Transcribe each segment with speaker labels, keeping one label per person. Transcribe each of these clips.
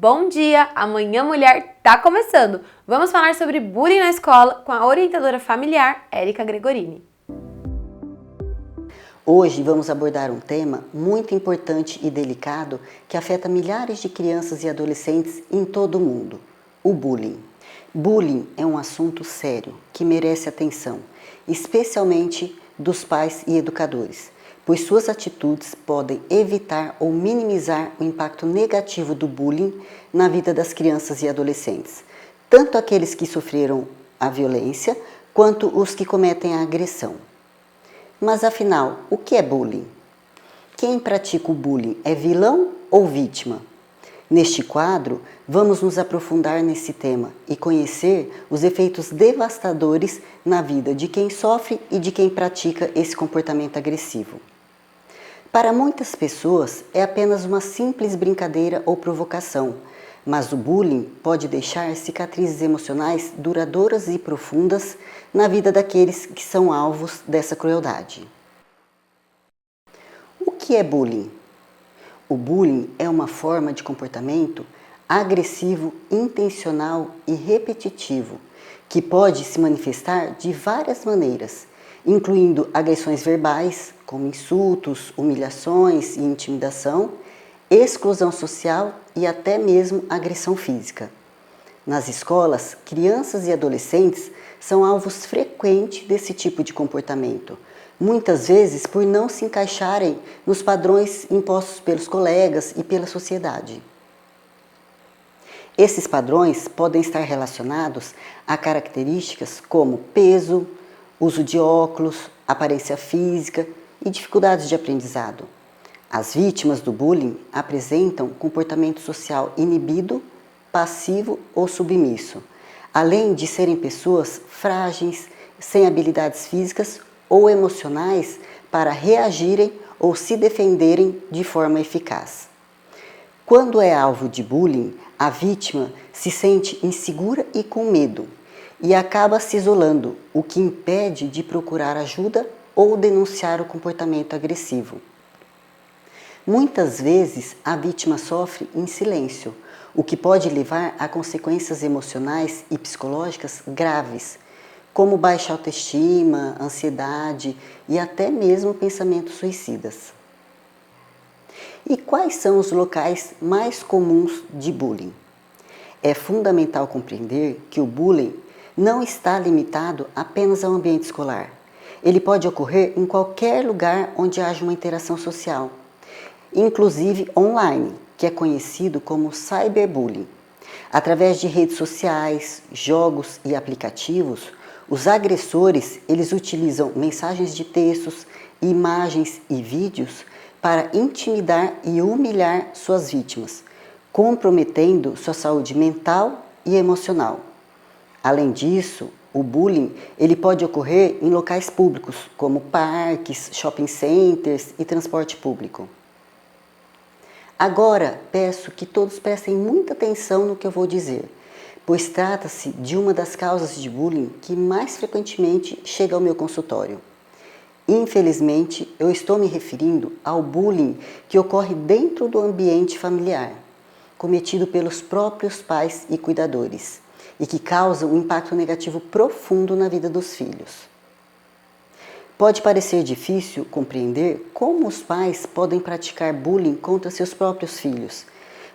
Speaker 1: Bom dia! Amanhã Mulher tá começando! Vamos falar sobre bullying na escola com a orientadora familiar, Érica Gregorini.
Speaker 2: Hoje vamos abordar um tema muito importante e delicado que afeta milhares de crianças e adolescentes em todo o mundo: o bullying. Bullying é um assunto sério que merece atenção, especialmente dos pais e educadores, pois suas atitudes podem evitar ou minimizar o impacto negativo do bullying na vida das crianças e adolescentes, tanto aqueles que sofreram a violência quanto os que cometem a agressão. Mas afinal, o que é bullying? Quem pratica o bullying é vilão ou vítima? Neste quadro, vamos nos aprofundar nesse tema e conhecer os efeitos devastadores na vida de quem sofre e de quem pratica esse comportamento agressivo. Para muitas pessoas, é apenas uma simples brincadeira ou provocação, mas o bullying pode deixar cicatrizes emocionais duradouras e profundas na vida daqueles que são alvos dessa crueldade. O que é bullying? O bullying é uma forma de comportamento agressivo, intencional e repetitivo, que pode se manifestar de várias maneiras, incluindo agressões verbais, como insultos, humilhações e intimidação, exclusão social e até mesmo agressão física. Nas escolas, crianças e adolescentes são alvos frequentes desse tipo de comportamento, muitas vezes por não se encaixarem nos padrões impostos pelos colegas e pela sociedade. Esses padrões podem estar relacionados a características como peso, uso de óculos, aparência física e dificuldades de aprendizado. As vítimas do bullying apresentam comportamento social inibido, passivo ou submisso, além de serem pessoas frágeis, sem habilidades físicas ou emocionais para reagirem ou se defenderem de forma eficaz. Quando é alvo de bullying, a vítima se sente insegura e com medo e acaba se isolando, o que impede de procurar ajuda ou denunciar o comportamento agressivo. Muitas vezes, a vítima sofre em silêncio, o que pode levar a consequências emocionais e psicológicas graves, como baixa autoestima, ansiedade e até mesmo pensamentos suicidas. E quais são os locais mais comuns de bullying? É fundamental compreender que o bullying não está limitado apenas ao ambiente escolar. Ele pode ocorrer em qualquer lugar onde haja uma interação social, inclusive online, que é conhecido como cyberbullying. Através de redes sociais, jogos e aplicativos, os agressores eles utilizam mensagens de textos, imagens e vídeos para intimidar e humilhar suas vítimas, comprometendo sua saúde mental e emocional. Além disso, o bullying ele pode ocorrer em locais públicos, como parques, shopping centers e transporte público. Agora, peço que todos prestem muita atenção no que eu vou dizer, pois trata-se de uma das causas de bullying que mais frequentemente chega ao meu consultório. Infelizmente, eu estou me referindo ao bullying que ocorre dentro do ambiente familiar, cometido pelos próprios pais e cuidadores, e que causa um impacto negativo profundo na vida dos filhos. Pode parecer difícil compreender como os pais podem praticar bullying contra seus próprios filhos,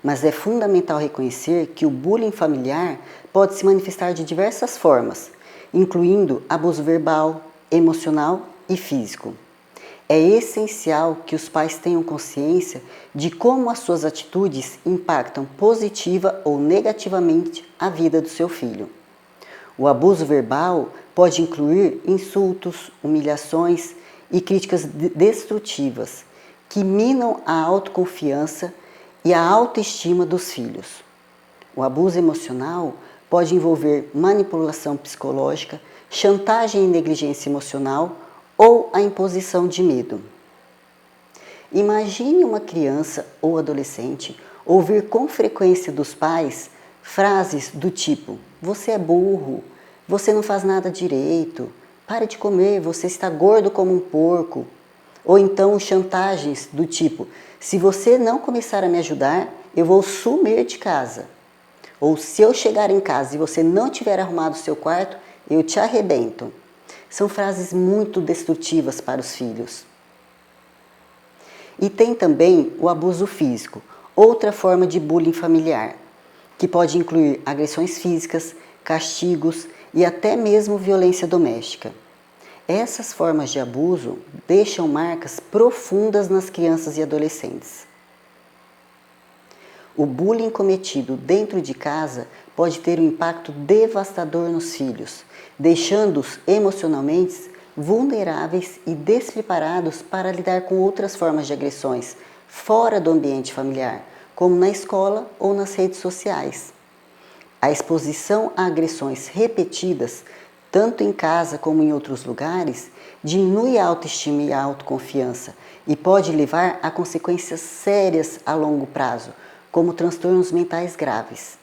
Speaker 2: mas é fundamental reconhecer que o bullying familiar pode se manifestar de diversas formas, incluindo abuso verbal, emocional e físico. É essencial que os pais tenham consciência de como as suas atitudes impactam positiva ou negativamente a vida do seu filho. O abuso verbal pode incluir insultos, humilhações e críticas destrutivas que minam a autoconfiança e a autoestima dos filhos. O abuso emocional pode envolver manipulação psicológica, chantagem e negligência emocional ou a imposição de medo. Imagine uma criança ou adolescente ouvir com frequência dos pais frases do tipo: "Você é burro", "Você não faz nada direito", "Pare de comer, você está gordo como um porco". Ou então chantagens do tipo: "Se você não começar a me ajudar, eu vou sumir de casa. Ou se eu chegar em casa e você não tiver arrumado o seu quarto, eu te arrebento. São frases muito destrutivas para os filhos. E tem também o abuso físico, outra forma de bullying familiar, que pode incluir agressões físicas, castigos e até mesmo violência doméstica. Essas formas de abuso deixam marcas profundas nas crianças e adolescentes. O bullying cometido dentro de casa pode ter um impacto devastador nos filhos, deixando-os emocionalmente vulneráveis e despreparados para lidar com outras formas de agressões fora do ambiente familiar, como na escola ou nas redes sociais. A exposição a agressões repetidas, tanto em casa como em outros lugares, diminui a autoestima e a autoconfiança e pode levar a consequências sérias a longo prazo, como transtornos mentais graves.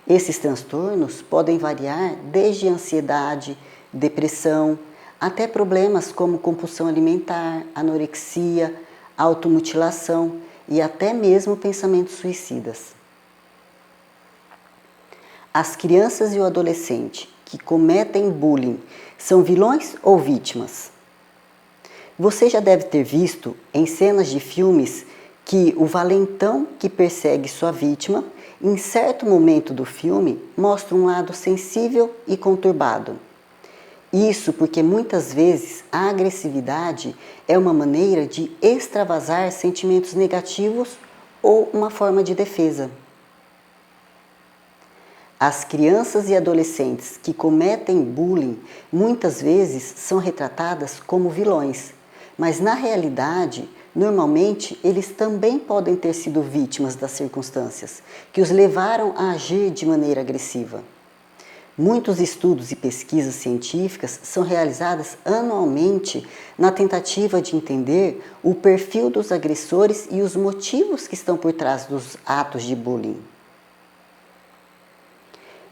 Speaker 2: Esses transtornos podem variar desde ansiedade, depressão, até problemas como compulsão alimentar, anorexia, automutilação e até mesmo pensamentos suicidas. As crianças e o adolescente que cometem bullying são vilões ou vítimas? Você já deve ter visto em cenas de filmes que o valentão que persegue sua vítima, em certo momento do filme, mostra um lado sensível e conturbado. Isso porque muitas vezes a agressividade é uma maneira de extravasar sentimentos negativos ou uma forma de defesa. As crianças e adolescentes que cometem bullying muitas vezes são retratadas como vilões, mas na realidade, normalmente eles também podem ter sido vítimas das circunstâncias que os levaram a agir de maneira agressiva. Muitos estudos e pesquisas científicas são realizadas anualmente na tentativa de entender o perfil dos agressores e os motivos que estão por trás dos atos de bullying.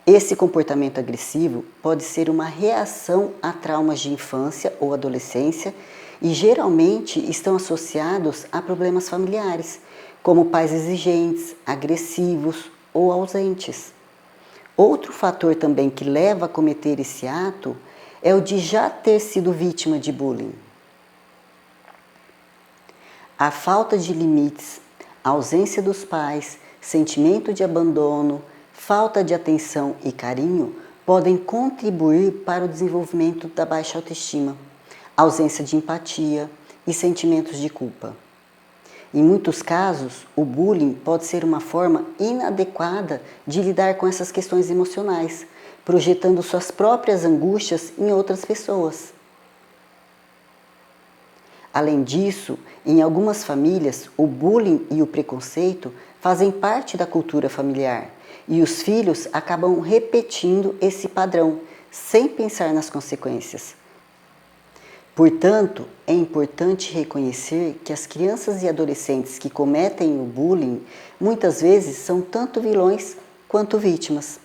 Speaker 2: Esse comportamento agressivo pode ser uma reação a traumas de infância ou adolescência e geralmente estão associados a problemas familiares, como pais exigentes, agressivos ou ausentes. Outro fator também que leva a cometer esse ato é o de já ter sido vítima de bullying. A falta de limites, a ausência dos pais, sentimento de abandono, falta de atenção e carinho podem contribuir para o desenvolvimento da baixa autoestima, ausência de empatia e sentimentos de culpa. Em muitos casos, o bullying pode ser uma forma inadequada de lidar com essas questões emocionais, projetando suas próprias angústias em outras pessoas. Além disso, em algumas famílias, o bullying e o preconceito fazem parte da cultura familiar e os filhos acabam repetindo esse padrão, sem pensar nas consequências. Portanto, é importante reconhecer que as crianças e adolescentes que cometem o bullying muitas vezes são tanto vilões quanto vítimas.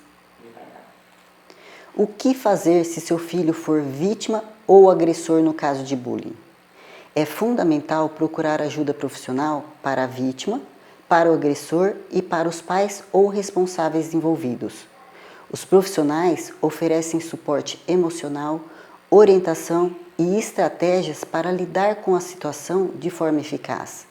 Speaker 2: O que fazer se seu filho for vítima ou agressor no caso de bullying? É fundamental procurar ajuda profissional para a vítima, para o agressor e para os pais ou responsáveis envolvidos. Os profissionais oferecem suporte emocional, orientação e estratégias para lidar com a situação de forma eficaz.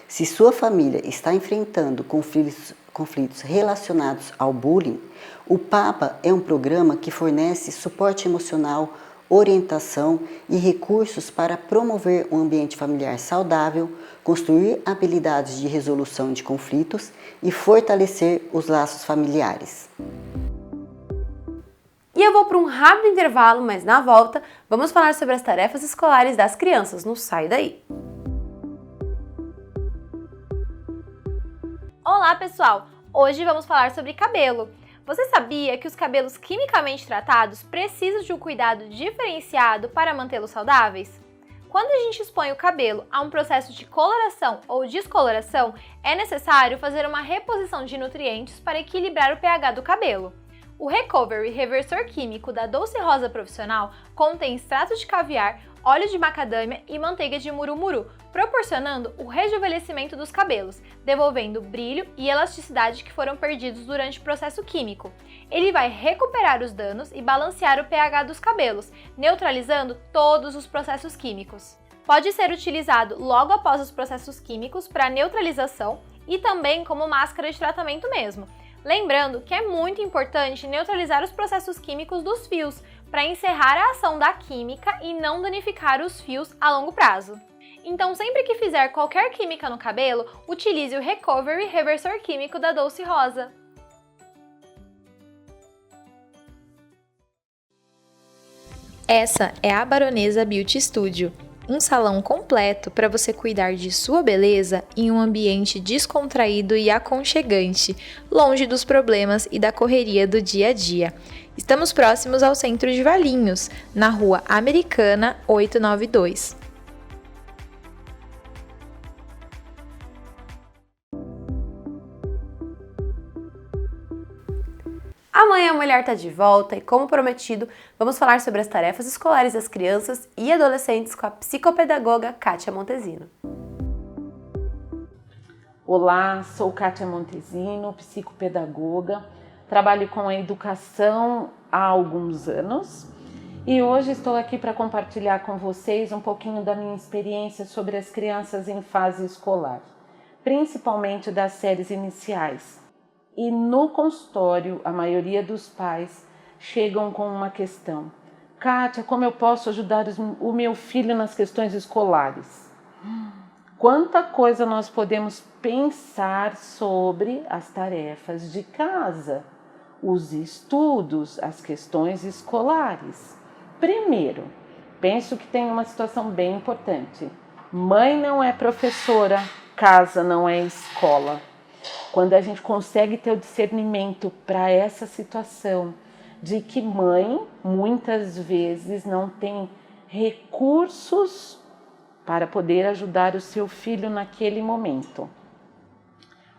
Speaker 2: Se sua família está enfrentando conflitos relacionados ao bullying, o PAPA é um programa que fornece suporte emocional, orientação e recursos para promover um ambiente familiar saudável, construir habilidades de resolução de conflitos e fortalecer os laços familiares.
Speaker 1: E eu vou para um rápido intervalo, mas na volta vamos falar sobre as tarefas escolares das crianças. Não sai daí! Olá, pessoal! Hoje vamos falar sobre cabelo. Você sabia que os cabelos quimicamente tratados precisam de um cuidado diferenciado para mantê-los saudáveis? Quando a gente expõe o cabelo a um processo de coloração ou descoloração, é necessário fazer uma reposição de nutrientes para equilibrar o pH do cabelo. O Recovery Reversor Químico da Doce Rosa Profissional contém extrato de caviar, óleo de macadâmia e manteiga de murumuru, proporcionando o rejuvenescimento dos cabelos, devolvendo brilho e elasticidade que foram perdidos durante o processo químico. Ele vai recuperar os danos e balancear o pH dos cabelos, neutralizando todos os processos químicos. Pode ser utilizado logo após os processos químicos para neutralização e também como máscara de tratamento mesmo. Lembrando que é muito importante neutralizar os processos químicos dos fios para encerrar a ação da química e não danificar os fios a longo prazo. Então, sempre que fizer qualquer química no cabelo, utilize o Recovery Reversor Químico da Doce Rosa. Essa é a Baronesa Beauty Studio, um salão completo para você cuidar de sua beleza em um ambiente descontraído e aconchegante, longe dos problemas e da correria do dia a dia. Estamos próximos ao centro de Valinhos, na Rua Americana 892.
Speaker 3: Amanhã a Mulher tá de volta e, como prometido, vamos falar sobre as tarefas escolares das crianças e adolescentes com a psicopedagoga Kátia Montesino.
Speaker 4: Olá, sou Kátia Montesino, psicopedagoga, trabalho com a educação há alguns anos e hoje estou aqui para compartilhar com vocês um pouquinho da minha experiência sobre as crianças em fase escolar, principalmente das séries iniciais. E no consultório, a maioria dos pais chegam com uma questão: Kátia, como eu posso ajudar o meu filho nas questões escolares? Quanta coisa nós podemos pensar sobre as tarefas de casa, os estudos, as questões escolares. Primeiro, penso que tem uma situação bem importante. Mãe não é professora, casa não é escola. Quando a gente consegue ter o discernimento para essa situação de que mãe muitas vezes não tem recursos para poder ajudar o seu filho naquele momento.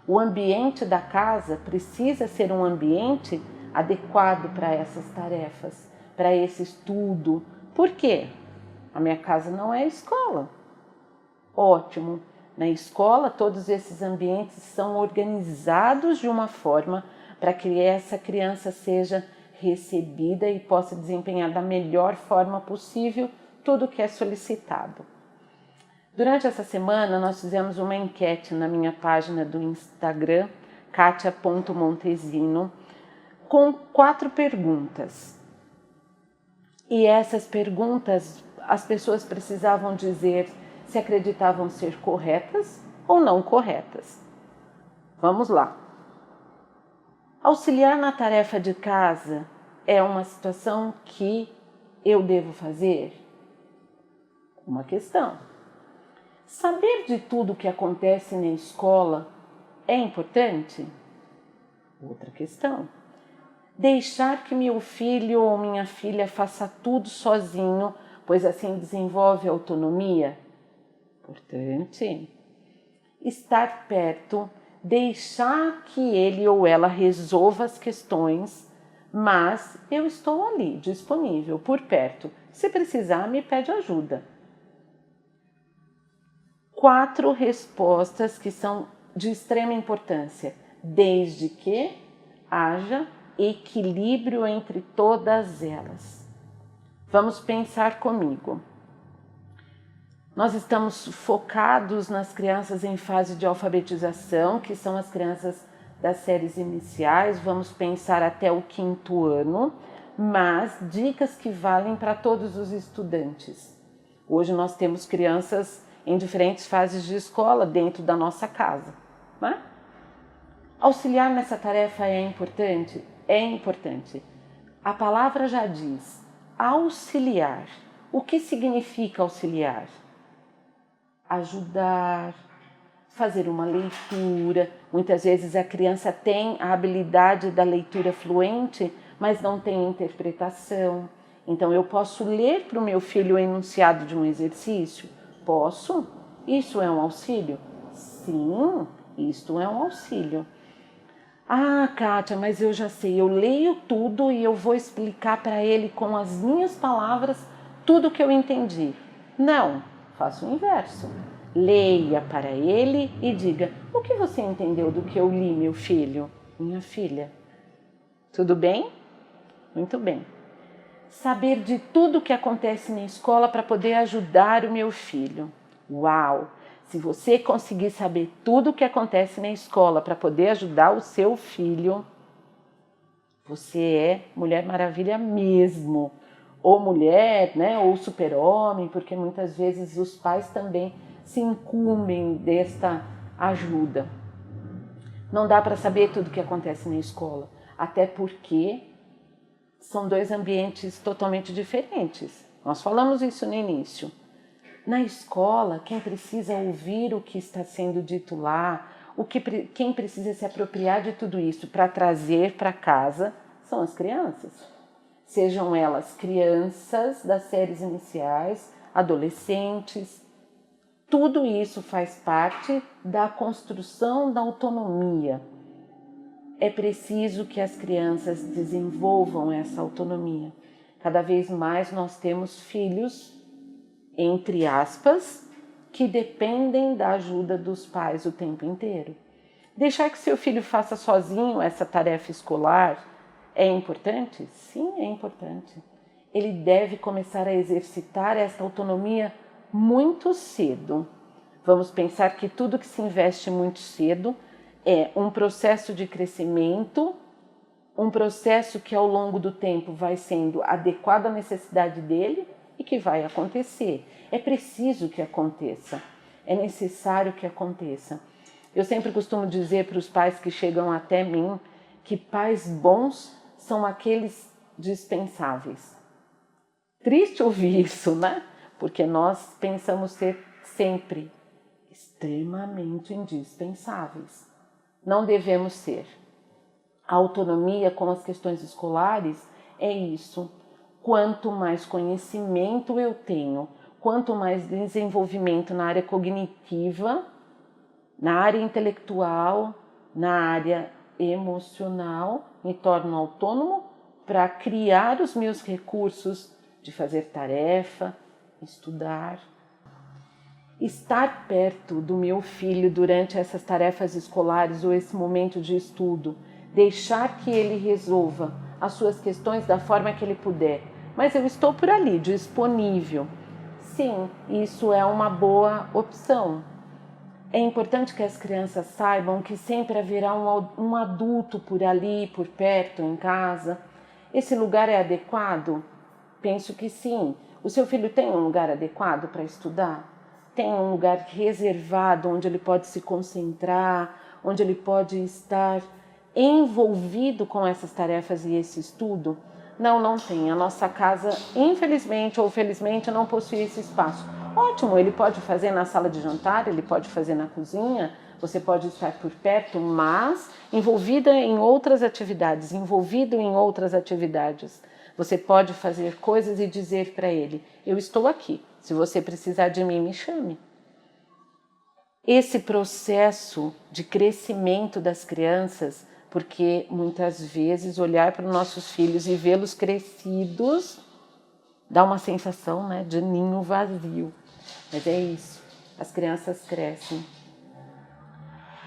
Speaker 4: O ambiente da casa precisa ser um ambiente adequado para essas tarefas, para esse estudo. Por quê? A minha casa não é escola. Ótimo. Na escola, todos esses ambientes são organizados de uma forma para que essa criança seja recebida e possa desempenhar da melhor forma possível tudo o que é solicitado. Durante essa semana, nós fizemos uma enquete na minha página do Instagram, katia.montesino, com 4 perguntas. E essas perguntas, as pessoas precisavam dizer se acreditavam ser corretas ou não corretas. Vamos lá. Auxiliar na tarefa de casa é uma situação que eu devo fazer? Uma questão. Saber de tudo o que acontece na escola é importante? Outra questão. Deixar que meu filho ou minha filha faça tudo sozinho, pois assim desenvolve autonomia? Importante. Estar perto, deixar que ele ou ela resolva as questões, mas eu estou ali, disponível, por perto. Se precisar, me pede ajuda. 4 respostas que são de extrema importância, desde que haja equilíbrio entre todas elas. Vamos pensar comigo. Nós estamos focados nas crianças em fase de alfabetização, que são as crianças das séries iniciais, vamos pensar até o 5º ano, mas dicas que valem para todos os estudantes. Hoje nós temos crianças em diferentes fases de escola dentro da nossa casa, né? Auxiliar nessa tarefa é importante? É importante. A palavra já diz, auxiliar. O que significa auxiliar? Ajudar, fazer uma leitura. Muitas vezes a criança tem a habilidade da leitura fluente, mas não tem interpretação. Então eu posso ler para o meu filho o enunciado de um exercício? Posso? Isso é um auxílio? Sim, isto é um auxílio. Ah, Kátia, mas eu já sei, eu leio tudo e eu vou explicar para ele com as minhas palavras tudo que eu entendi. Não, faça o inverso. Leia para ele e diga: o que você entendeu do que eu li, meu filho? Minha filha. Tudo bem? Muito bem. Saber de tudo o que acontece na escola para poder ajudar o meu filho. Uau! Se você conseguir saber tudo o que acontece na escola para poder ajudar o seu filho, você é Mulher Maravilha mesmo. Ou mulher, né? Ou super-homem, porque muitas vezes os pais também se incumbem desta ajuda. Não dá para saber tudo o que acontece na escola, até porque são dois ambientes totalmente diferentes. Nós falamos isso no início. Na escola, quem precisa ouvir o que está sendo dito lá, quem precisa se apropriar de tudo isso para trazer para casa são as crianças. Sejam elas crianças das séries iniciais, adolescentes. Tudo isso faz parte da construção da autonomia. É preciso que as crianças desenvolvam essa autonomia. Cada vez mais nós temos filhos, entre aspas, que dependem da ajuda dos pais o tempo inteiro. Deixar que seu filho faça sozinho essa tarefa escolar é importante? Sim, é importante. Ele deve começar a exercitar essa autonomia muito cedo. Vamos pensar que tudo que se investe muito cedo é um processo de crescimento, um processo que ao longo do tempo vai sendo adequado à necessidade dele e que vai acontecer. É preciso que aconteça, é necessário que aconteça. Eu sempre costumo dizer para os pais que chegam até mim que pais bons são aqueles dispensáveis. Triste ouvir isso, né? Porque nós pensamos ser sempre extremamente indispensáveis. Não devemos ser. A autonomia com as questões escolares é isso. Quanto mais conhecimento eu tenho, quanto mais desenvolvimento na área cognitiva, na área intelectual, na área emocional, me torno autônomo para criar os meus recursos de fazer tarefa, estudar. Estar perto do meu filho durante essas tarefas escolares ou esse momento de estudo, deixar que ele resolva as suas questões da forma que ele puder, mas eu estou por ali, disponível. Sim, isso é uma boa opção. É importante que as crianças saibam que sempre haverá um adulto por ali, por perto, em casa. Esse lugar é adequado? Penso que sim. O seu filho tem um lugar adequado para estudar? Tem um lugar reservado onde ele pode se concentrar, onde ele pode estar envolvido com essas tarefas e esse estudo? Não, não tem. A nossa casa, infelizmente ou felizmente, não possui esse espaço. Ótimo, ele pode fazer na sala de jantar, ele pode fazer na cozinha, você pode estar por perto, mas envolvido em outras atividades. Você pode fazer coisas e dizer para ele: eu estou aqui, se você precisar de mim, me chame. Esse processo de crescimento das crianças, porque muitas vezes olhar para os nossos filhos e vê-los crescidos dá uma sensação, né, de ninho vazio. Mas é isso, as crianças crescem.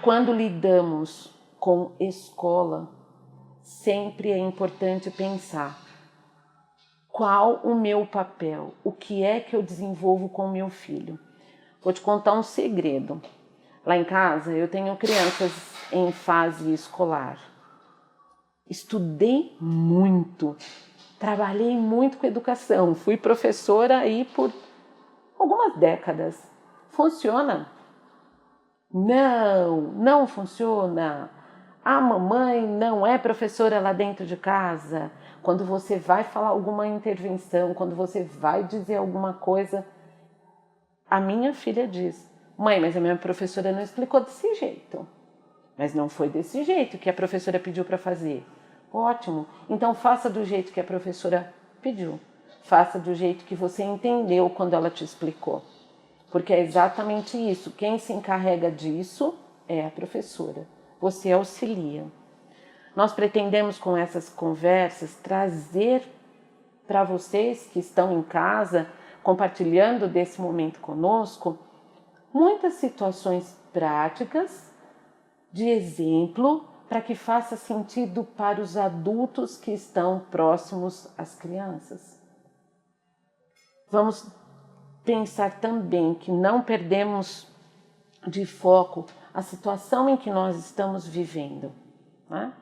Speaker 4: Quando lidamos com escola, sempre é importante pensar: qual o meu papel? O que é que eu desenvolvo com o meu filho? Vou te contar um segredo. Lá em casa eu tenho crianças em fase escolar. Estudei muito, trabalhei muito com educação, fui professora aí por algumas décadas. Funciona? Não, não funciona. A mamãe não é professora lá dentro de casa. Quando você vai falar alguma intervenção, quando você vai dizer alguma coisa, a minha filha diz: mãe, mas a minha professora não explicou desse jeito. Mas não foi desse jeito que a professora pediu para fazer. Ótimo, então faça do jeito que a professora pediu. Faça do jeito que você entendeu quando ela te explicou. Porque é exatamente isso. Quem se encarrega disso é a professora. Você auxilia. Nós pretendemos com essas conversas trazer para vocês que estão em casa, compartilhando desse momento conosco, muitas situações práticas de exemplo para que faça sentido para os adultos que estão próximos às crianças. Vamos pensar também que não perdemos de foco a situação em que nós estamos vivendo, né?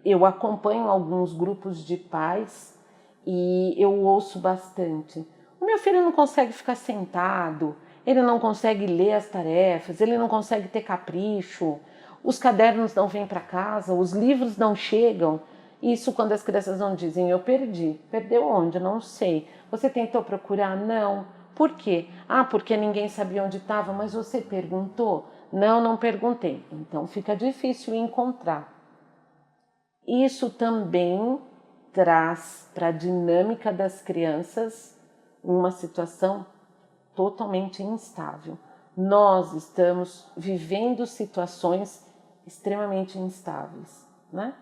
Speaker 4: Eu acompanho alguns grupos de pais e eu ouço bastante. O meu filho não consegue ficar sentado, ele não consegue ler as tarefas, ele não consegue ter capricho, os cadernos não vêm para casa, os livros não chegam. Isso quando as crianças não dizem, eu perdi. Perdeu onde? Não sei. Você tentou procurar? Não. Por quê? Porque ninguém sabia onde estava, mas você perguntou? Não, não perguntei. Então fica difícil encontrar. Isso também traz para a dinâmica das crianças uma situação totalmente instável. Nós estamos vivendo situações extremamente instáveis, né?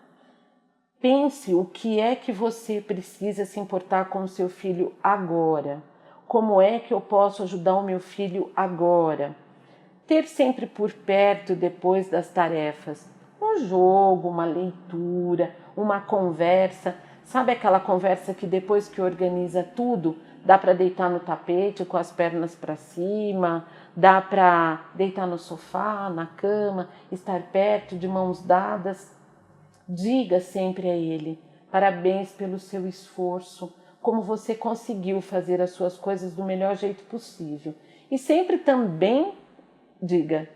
Speaker 4: Pense o que é que você precisa se importar com o seu filho agora. Como é que eu posso ajudar o meu filho agora? Ter sempre por perto, depois das tarefas, um jogo, uma leitura, uma conversa. Sabe aquela conversa que depois que organiza tudo, dá para deitar no tapete com as pernas para cima, dá para deitar no sofá, na cama, estar perto de mãos dadas? Diga sempre a ele, parabéns pelo seu esforço, como você conseguiu fazer as suas coisas do melhor jeito possível. E sempre também diga,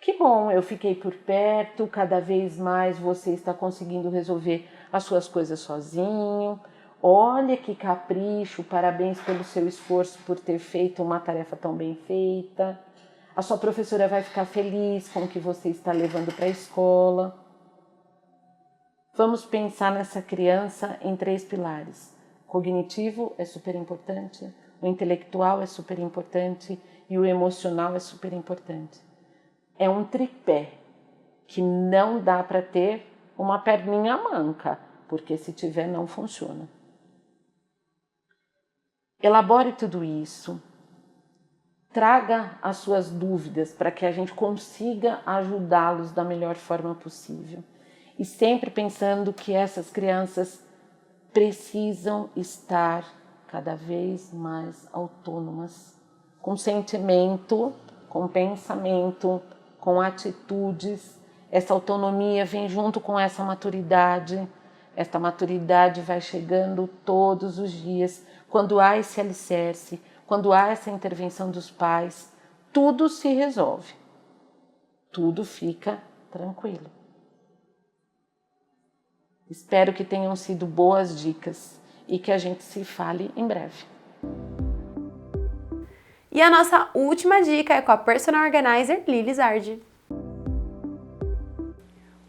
Speaker 4: que bom, eu fiquei por perto, cada vez mais você está conseguindo resolver as suas coisas sozinho. Olha que capricho, parabéns pelo seu esforço por ter feito uma tarefa tão bem feita. A sua professora vai ficar feliz com o que você está levando para a escola. Vamos pensar nessa criança em 3 pilares. O cognitivo é super importante, o intelectual é super importante e o emocional é super importante. É um tripé que não dá para ter uma perninha manca, porque se tiver não funciona. Elabore tudo isso, traga as suas dúvidas para que a gente consiga ajudá-los da melhor forma possível. E sempre pensando que essas crianças precisam estar cada vez mais autônomas, com sentimento, com pensamento, com atitudes. Essa autonomia vem junto com essa maturidade. Esta maturidade vai chegando todos os dias. Quando há esse alicerce, quando há essa intervenção dos pais, tudo se resolve. Tudo fica tranquilo. Espero que tenham sido boas dicas e que a gente se fale em breve.
Speaker 3: E a nossa última dica é com a Personal Organizer Lili Zardi.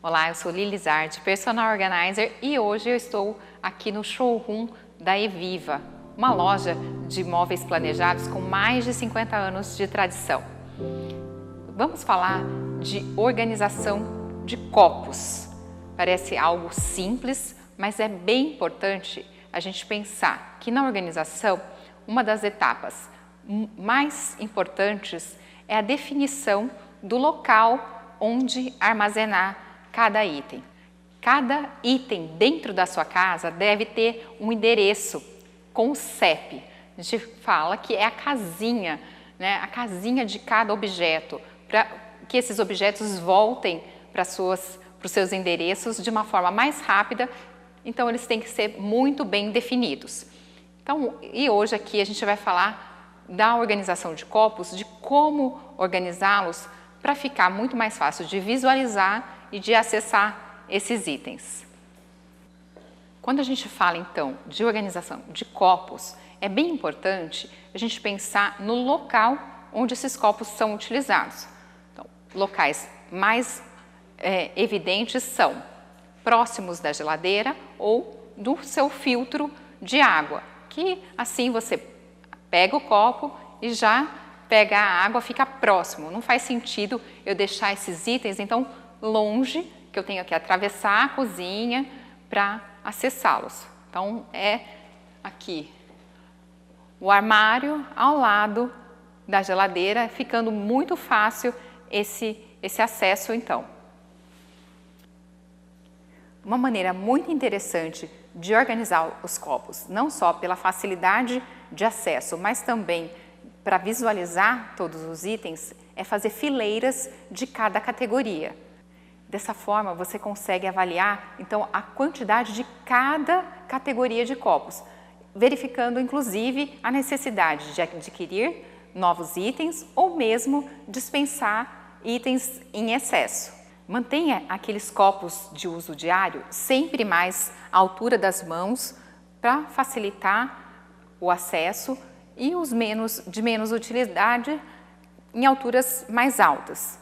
Speaker 5: Olá, eu sou Lili Zardi, Personal Organizer, e hoje eu estou aqui no showroom da Eviva, uma loja de móveis planejados com mais de 50 anos de tradição. Vamos falar de organização de copos. Parece algo simples, mas é bem importante a gente pensar que na organização, uma das etapas mais importantes é a definição do local onde armazenar cada item. Cada item dentro da sua casa deve ter um endereço com o CEP. A gente fala que é a casinha, né? A casinha de cada objeto, para que esses objetos voltem para os seus endereços de uma forma mais rápida. Então eles têm que ser muito bem definidos. Então, e hoje aqui a gente vai falar da organização de copos, de como organizá-los para ficar muito mais fácil de visualizar e de acessar esses itens. Quando a gente fala então de organização de copos, é bem importante a gente pensar no local onde esses copos são utilizados. Então, locais mais evidentes são próximos da geladeira ou do seu filtro de água, que assim você pega o copo e já pega a água, fica próximo. Não faz sentido eu deixar esses itens, então, longe, que eu tenho que atravessar a cozinha para acessá-los. Então, é aqui o armário ao lado da geladeira, ficando muito fácil esse acesso, então. Uma maneira muito interessante de organizar os copos, não só pela facilidade de acesso, mas também para visualizar todos os itens, é fazer fileiras de cada categoria. Dessa forma, você consegue avaliar, então, a quantidade de cada categoria de copos, verificando, inclusive, a necessidade de adquirir novos itens ou mesmo dispensar itens em excesso. Mantenha aqueles copos de uso diário sempre mais à altura das mãos para facilitar o acesso e os de menos utilidade em alturas mais altas.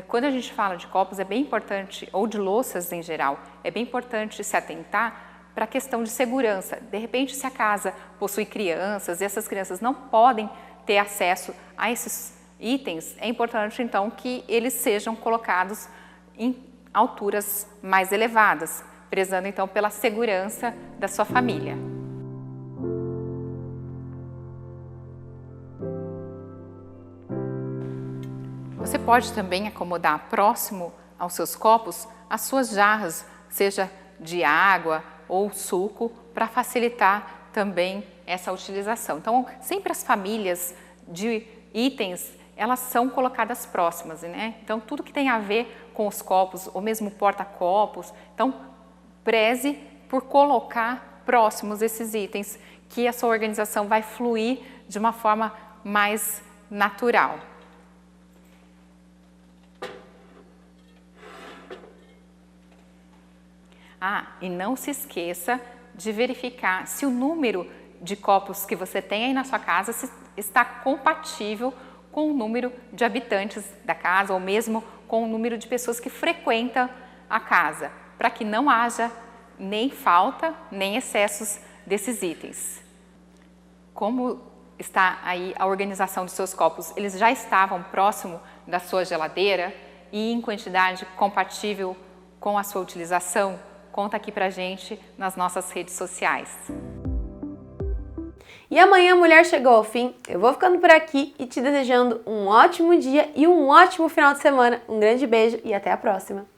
Speaker 5: Quando a gente fala de copos é bem importante, ou de louças em geral, é bem importante se atentar para a questão de segurança. De repente, se a casa possui crianças e essas crianças não podem ter acesso a esses itens, é importante então que eles sejam colocados em alturas mais elevadas, prezando então pela segurança da sua família. Você pode também acomodar próximo aos seus copos as suas jarras, seja de água ou suco, para facilitar também essa utilização. Então, sempre as famílias de itens, elas são colocadas próximas, né? Então, tudo que tem a ver com os copos, ou mesmo porta-copos, então, preze por colocar próximos esses itens, que a sua organização vai fluir de uma forma mais natural. E não se esqueça de verificar se o número de copos que você tem aí na sua casa está compatível com o número de habitantes da casa ou mesmo com o número de pessoas que frequentam a casa, para que não haja nem falta, nem excessos desses itens. Como está aí a organização dos seus copos? Eles já estavam próximo da sua geladeira e em quantidade compatível com a sua utilização? Conta aqui pra gente nas nossas redes sociais.
Speaker 3: E amanhã a Mulher chegou ao fim. Eu vou ficando por aqui e te desejando um ótimo dia e um ótimo final de semana. Um grande beijo e até a próxima!